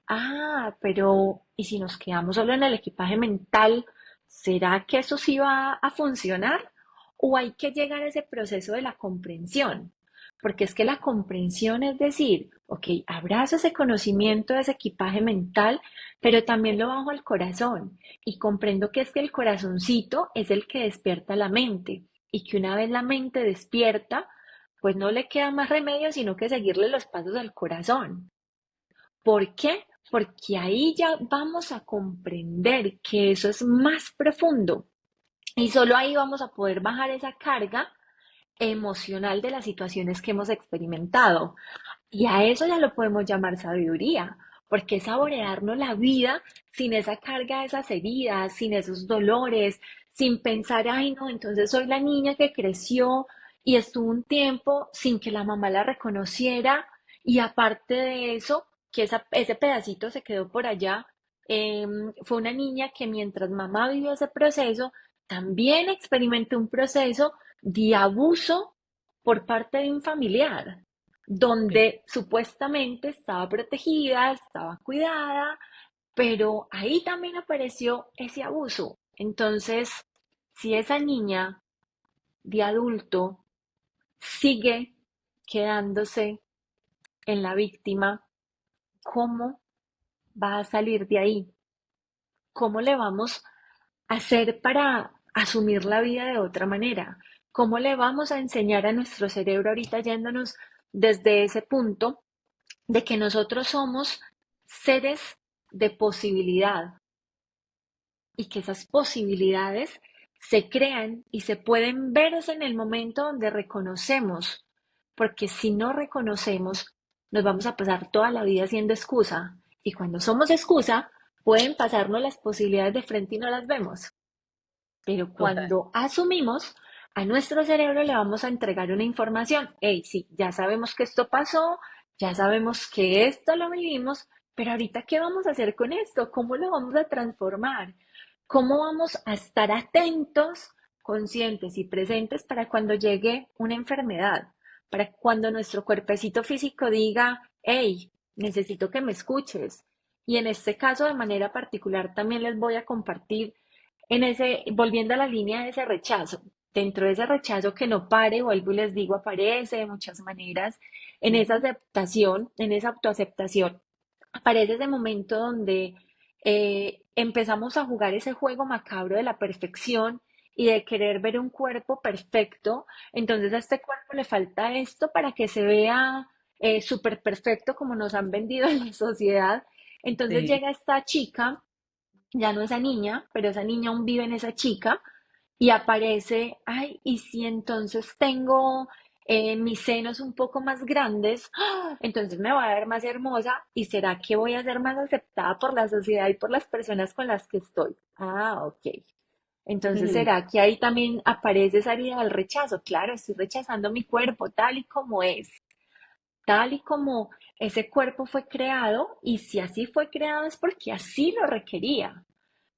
Ah, pero ¿y si nos quedamos solo en el equipaje mental, será que eso sí va a funcionar? ¿O hay que llegar a ese proceso de la comprensión? Porque es que la comprensión es decir, ok, abrazo ese conocimiento de ese equipaje mental, pero también lo bajo al corazón y comprendo que es que el corazoncito es el que despierta la mente y que una vez la mente despierta, pues no le queda más remedio sino que seguirle los pasos al corazón. ¿Por qué? Porque ahí ya vamos a comprender que eso es más profundo y solo ahí vamos a poder bajar esa carga emocional de las situaciones que hemos experimentado. Y a eso ya lo podemos llamar sabiduría, porque es saborearnos la vida sin esa carga de esas heridas, sin esos dolores, sin pensar, ay no, entonces soy la niña que creció y estuvo un tiempo sin que la mamá la reconociera y aparte de eso, que ese pedacito se quedó por allá, fue una niña que mientras mamá vivió ese proceso, también experimentó un proceso de abuso por parte de un familiar Sí, donde supuestamente estaba protegida, estaba cuidada, pero ahí también apareció ese abuso. Entonces, si esa niña de adulto sigue quedándose en la víctima, ¿cómo va a salir de ahí? ¿Cómo le vamos a hacer para asumir la vida de otra manera? ¿Cómo le vamos a enseñar a nuestro cerebro ahorita yéndonos desde ese punto de que nosotros somos seres de posibilidad y que esas posibilidades se crean y se pueden ver es en el momento donde reconocemos, porque si no reconocemos, nos vamos a pasar toda la vida siendo excusa. Y cuando somos excusa, pueden pasarnos las posibilidades de frente y no las vemos. Pero Total. cuando asumimos, a nuestro cerebro le vamos a entregar una información. Hey, sí, ya sabemos que esto pasó, ya sabemos que esto lo vivimos, pero ahorita, ¿qué vamos a hacer con esto? ¿Cómo lo vamos a transformar? ¿Cómo vamos a estar atentos, conscientes y presentes para cuando llegue una enfermedad? Para cuando nuestro cuerpecito físico diga, hey, necesito que me escuches. Y en este caso, de manera particular, también les voy a compartir volviendo a la línea de ese rechazo, dentro de ese rechazo que no pare, vuelvo y les digo, aparece de muchas maneras, en esa Ujú. aceptación, en esa autoaceptación, aparece ese momento donde empezamos a jugar ese juego macabro de la perfección y de querer ver un cuerpo perfecto. Entonces a este cuerpo le falta esto para que se vea súper perfecto como nos han vendido en la sociedad. Entonces Sí. llega esta chica, ya no esa niña, pero esa niña aún vive en esa chica y aparece, ay, y si entonces tengo mis senos un poco más grandes, ¡ah! Entonces me voy a ver más hermosa y será que voy a ser más aceptada por la sociedad y por las personas con las que estoy. Ah, ok. Entonces, Ujú. ¿será que ahí también aparece esa herida del rechazo? Claro, estoy rechazando mi cuerpo tal y como es, tal y como ese cuerpo fue creado, y si así fue creado es porque así lo requería.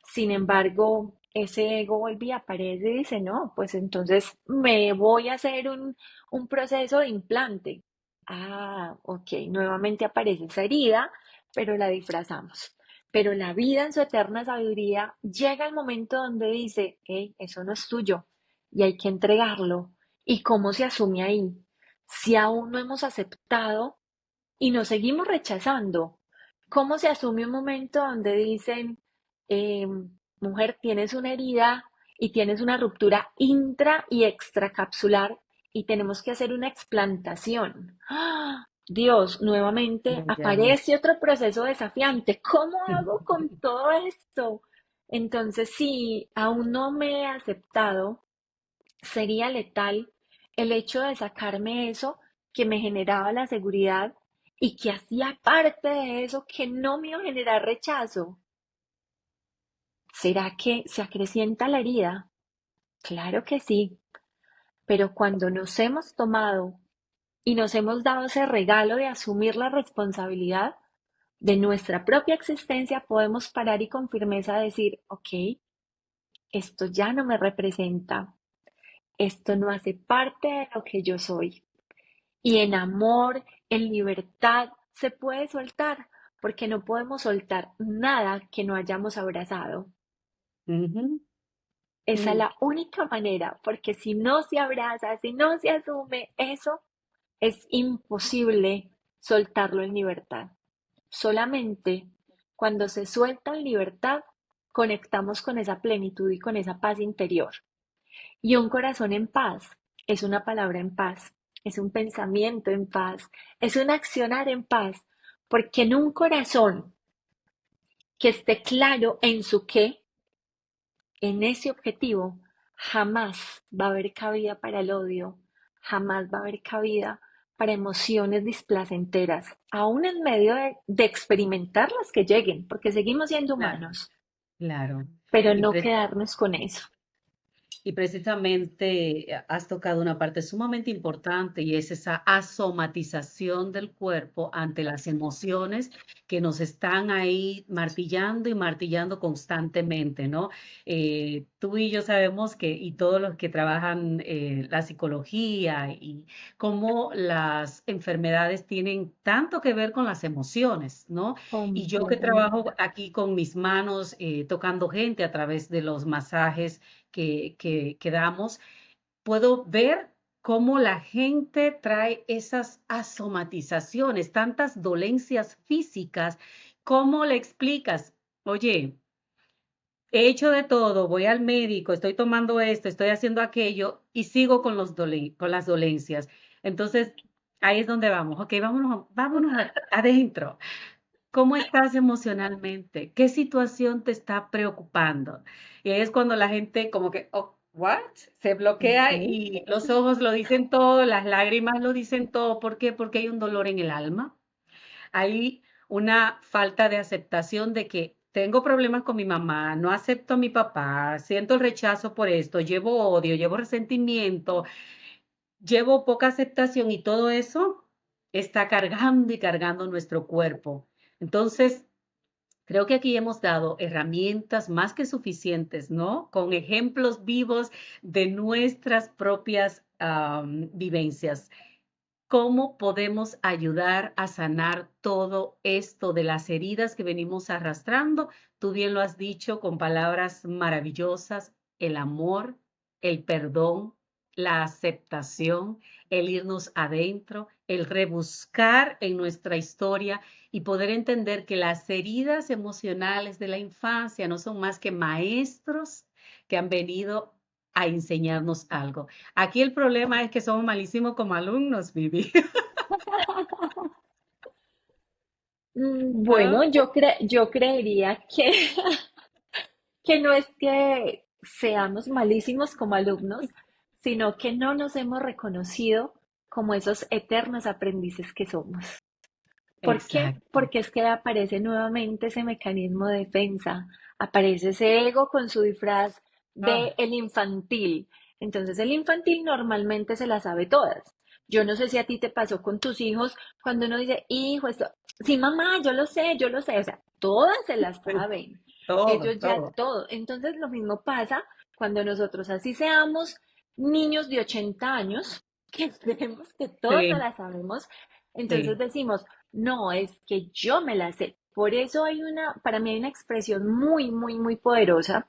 Sin embargo, ese ego vuelve y aparece y dice, no, pues entonces me voy a hacer un proceso de implante. Ah, ok, nuevamente aparece esa herida, pero la disfrazamos. Pero la vida en su eterna sabiduría llega al momento donde dice, hey, eso no es tuyo y hay que entregarlo. ¿Y cómo se asume ahí? Si aún no hemos aceptado y nos seguimos rechazando, ¿cómo se asume un momento donde dicen, mujer, tienes una herida y tienes una ruptura intra y extracapsular y tenemos que hacer una explantación? ¡Ah! Dios, nuevamente Ya. aparece otro proceso desafiante. ¿Cómo hago con todo esto? Entonces, si aún no me he aceptado, sería letal el hecho de sacarme eso que me generaba la seguridad y que hacía parte de eso que no me iba a generar rechazo. ¿Será que se acrecienta la herida? Claro que sí, pero cuando nos hemos tomado y nos hemos dado ese regalo de asumir la responsabilidad de nuestra propia existencia, podemos parar y con firmeza decir, ok, esto ya no me representa, esto no hace parte de lo que yo soy. Y en amor, en libertad, se puede soltar, porque no podemos soltar nada que no hayamos abrazado. Ujú. Esa es Mm. la única manera, porque si no se abraza, si no se asume eso, es imposible soltarlo en libertad. Solamente cuando se suelta en libertad, conectamos con esa plenitud y con esa paz interior. Y un corazón en paz es una palabra en paz, es un pensamiento en paz, es un accionar en paz, porque en un corazón que esté claro en su qué, en ese objetivo, jamás va a haber cabida para el odio, jamás va a haber cabida para emociones displacenteras, aún en medio de experimentar las que lleguen, porque seguimos siendo Claro, humanos, claro. pero Y, no pre- quedarnos con eso. Y precisamente has tocado una parte sumamente importante y es esa asomatización del cuerpo ante las emociones que nos están ahí martillando y martillando constantemente, ¿no? Tú y yo sabemos que, y todos los que trabajan la psicología y cómo las enfermedades tienen tanto que ver con las emociones, ¿no? Y yo que trabajo Completamente. aquí con mis manos, tocando gente a través de los masajes que damos, puedo ver cómo la gente trae esas asomatizaciones, tantas dolencias físicas. ¿Cómo le explicas? Oye, he hecho de todo, voy al médico, estoy tomando esto, estoy haciendo aquello y sigo con con las dolencias. Entonces, ahí es donde vamos. Ok, vámonos, vámonos adentro. ¿Cómo estás emocionalmente? ¿Qué situación te está preocupando? Y ahí es cuando la gente como que, oh, what? Se bloquea Ujú. y los ojos lo dicen todo, las lágrimas lo dicen todo. ¿Por qué? Porque hay un dolor en el alma. Hay una falta de aceptación de que tengo problemas con mi mamá, no acepto a mi papá, siento el rechazo por esto, llevo odio, llevo resentimiento, llevo poca aceptación y todo eso está cargando y cargando nuestro cuerpo. Entonces, creo que aquí hemos dado herramientas más que suficientes, ¿no? Con ejemplos vivos de nuestras propias vivencias. ¿Cómo podemos ayudar a sanar todo esto de las heridas que venimos arrastrando? Tú bien lo has dicho con palabras maravillosas, el amor, el perdón, la aceptación, el irnos adentro, el rebuscar en nuestra historia y poder entender que las heridas emocionales de la infancia no son más que maestros que han venido a enseñarnos algo. Aquí el problema es que somos malísimos como alumnos, Vivi. ¿Ah? Bueno, yo creería que, que no es que seamos malísimos como alumnos, sino que no nos hemos reconocido como esos eternos aprendices que somos. ¿Por qué? Exacto. Porque es que aparece nuevamente ese mecanismo de defensa, aparece ese ego con su disfraz de Ah, el infantil. Entonces el infantil normalmente se las sabe todas. Yo no sé si a ti te pasó con tus hijos cuando uno dice, hijo, esto, sí, mamá, yo lo sé, o sea, todas se las sí, saben. todo, Ellos ya todo. todo. Entonces lo mismo pasa cuando nosotros así seamos niños de 80 años, que creemos que todos se Sí, las sabemos, entonces sí, decimos, no, es que yo me la sé. Por eso hay para mí hay una expresión muy, muy, muy poderosa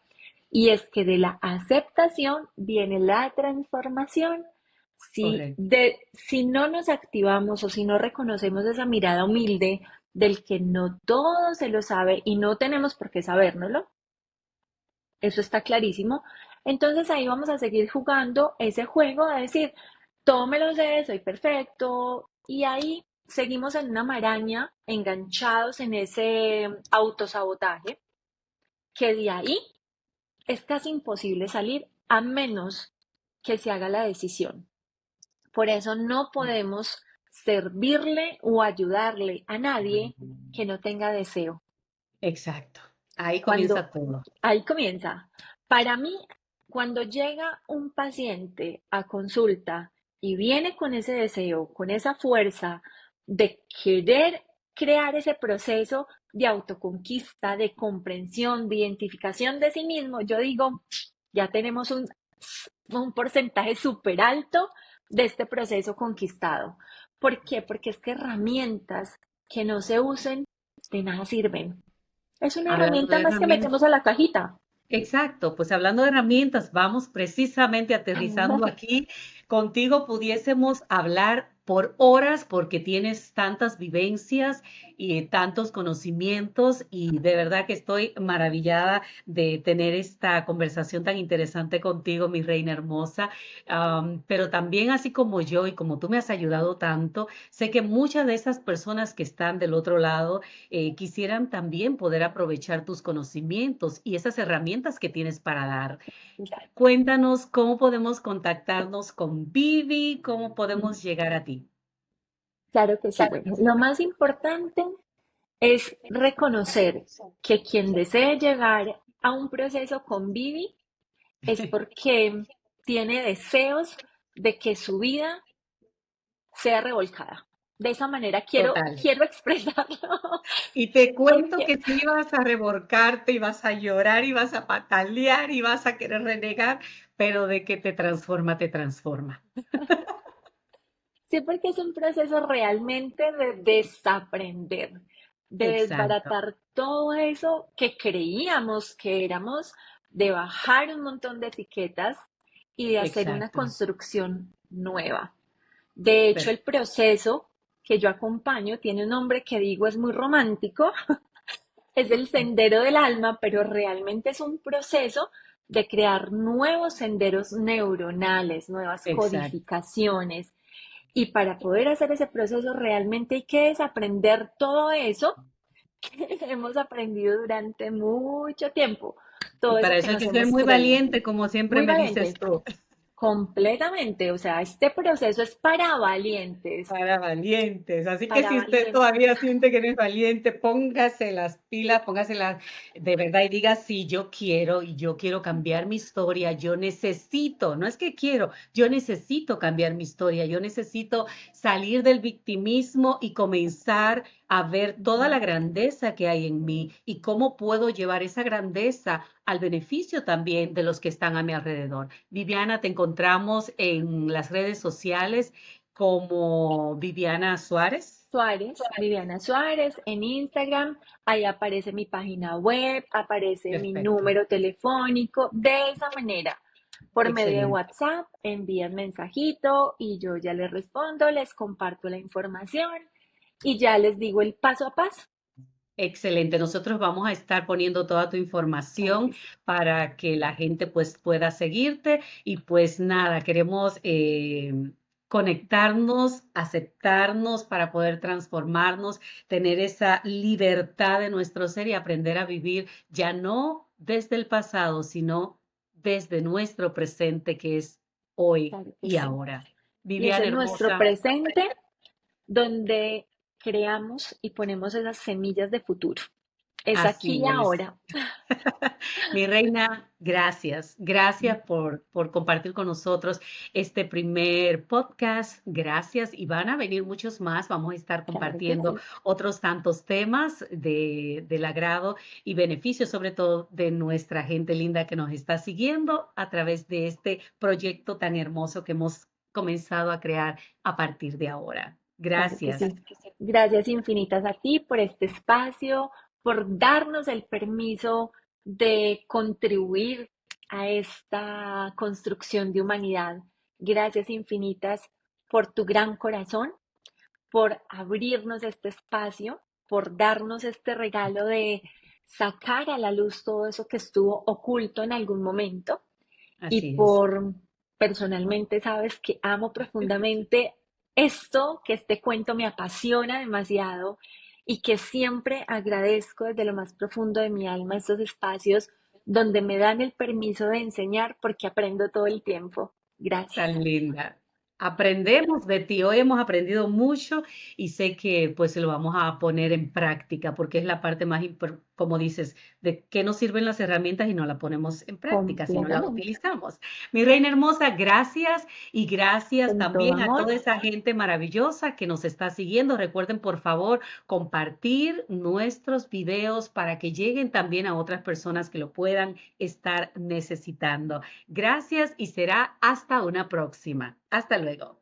y es que de la aceptación viene la transformación. correcto. Si no nos activamos o si no reconocemos esa mirada humilde del que no todo se lo sabe y no tenemos por qué sabérnoslo, eso está clarísimo. Entonces ahí vamos a seguir jugando ese juego de decir, todo me lo sé, soy perfecto. Y ahí seguimos en una maraña, enganchados en ese autosabotaje, que de ahí es casi imposible salir a menos que se haga la decisión. Por eso no podemos servirle o ayudarle a nadie que no tenga deseo. Exacto. Ahí Cuando comienza todo. Ahí comienza. Para mí, cuando llega un paciente a consulta y viene con ese deseo, con esa fuerza de querer crear ese proceso de autoconquista, de comprensión, de identificación de sí mismo, yo digo, ya tenemos un porcentaje súper alto de este proceso conquistado. ¿Por qué? Porque es que herramientas que no se usen de nada sirven. Es una Hablando herramienta de más que herramientas. metemos a la cajita. Exacto, pues hablando de herramientas, vamos precisamente aterrizando aquí. Contigo pudiésemos hablar por horas porque tienes tantas vivencias y tantos conocimientos y de verdad que estoy maravillada de tener esta conversación tan interesante contigo, mi reina hermosa. Pero también así como yo y como tú me has ayudado tanto, sé que muchas de esas personas que están del otro lado quisieran también poder aprovechar tus conocimientos y esas herramientas que tienes para dar. Cuéntanos cómo podemos contactarnos con Vivi, cómo podemos llegar a ti. Claro que sí. Bueno, lo más importante es reconocer que quien desee llegar a un proceso con Vivi es porque tiene deseos de que su vida sea revolcada. De esa manera Total. quiero expresarlo, Y te cuento porque que si vas a revolcarte y vas a llorar y vas a patalear y vas a querer renegar, pero de que te transforma, te transforma. sí, porque es un proceso realmente de desaprender, de Exacto, desbaratar todo eso que creíamos que éramos, de bajar un montón de etiquetas y de hacer una exacto. construcción nueva. De hecho, el proceso que yo acompaño tiene un nombre que digo es muy romántico, es el sendero del alma, pero realmente es un proceso de crear nuevos senderos neuronales, nuevas Exacto. codificaciones, y para poder hacer ese proceso realmente hay que desaprender todo eso que hemos aprendido durante mucho tiempo, Y todo eso para que eso hay nos que ser hemos muy creído. valiente, como siempre Muy me dices valiente, tú. completamente. O sea, este proceso es para valientes, Para valientes. Así que para si usted valientes. todavía siente que no es valiente, póngase las pilas, póngase las de verdad y diga, sí, yo quiero y yo quiero cambiar mi historia, yo necesito, no es que quiero, yo necesito cambiar mi historia, yo necesito salir del victimismo y comenzar a ver toda la Ujú. grandeza que hay en mí y cómo puedo llevar esa grandeza al beneficio también de los que están a mi alrededor. Viviana, te encontramos en las redes sociales como Viviana Suárez. Suárez, Viviana Suárez, en Instagram, ahí aparece mi página web, aparece mi Perfecto, número telefónico. De esa manera, por medio de excelente, WhatsApp, envían mensajito y yo ya les respondo, les comparto la información y ya les digo el paso a paso. excelente. Nosotros vamos a estar poniendo toda tu Claro información que sí, para que la gente pues pueda seguirte y pues nada, queremos conectarnos, aceptarnos para poder transformarnos, tener esa libertad de nuestro ser y aprender a vivir ya no desde el pasado, sino desde nuestro presente que es hoy claro que y sí. ahora. Y ese Viviana es nuestro hermosa. presente donde creamos y ponemos esas semillas de futuro. Es aquí Así y es. ahora. Mi reina, gracias. Gracias por compartir con nosotros este primer podcast. Gracias. Y van a venir muchos más. Vamos a estar Claro que compartiendo sí. otros tantos temas del agrado y beneficio, sobre todo de nuestra gente linda que nos está siguiendo a través de este proyecto tan hermoso que hemos comenzado a crear a partir de ahora. Claro que Gracias. sí. Gracias infinitas a ti por este espacio, por darnos el permiso de contribuir a esta construcción de humanidad. Gracias infinitas por tu gran corazón, por abrirnos este espacio, por darnos este regalo de sacar a la luz todo eso que estuvo oculto en algún momento y Así es. por personalmente sabes que amo profundamente esto, que este cuento me apasiona demasiado y que siempre agradezco desde lo más profundo de mi alma estos espacios donde me dan el permiso de enseñar porque aprendo todo el tiempo. Gracias. Tan linda. Aprendemos de ti. Hoy hemos aprendido mucho y sé que pues lo vamos a poner en práctica porque es la parte más importante, como dices, de qué nos sirven las herramientas y no las ponemos en práctica, si no las Completamente. utilizamos. Mi reina hermosa, gracias y gracias Con todo también a amor. toda esa gente maravillosa que nos está siguiendo. Recuerden, por favor, compartir nuestros videos para que lleguen también a otras personas que lo puedan estar necesitando. Gracias y será hasta una próxima. Hasta luego.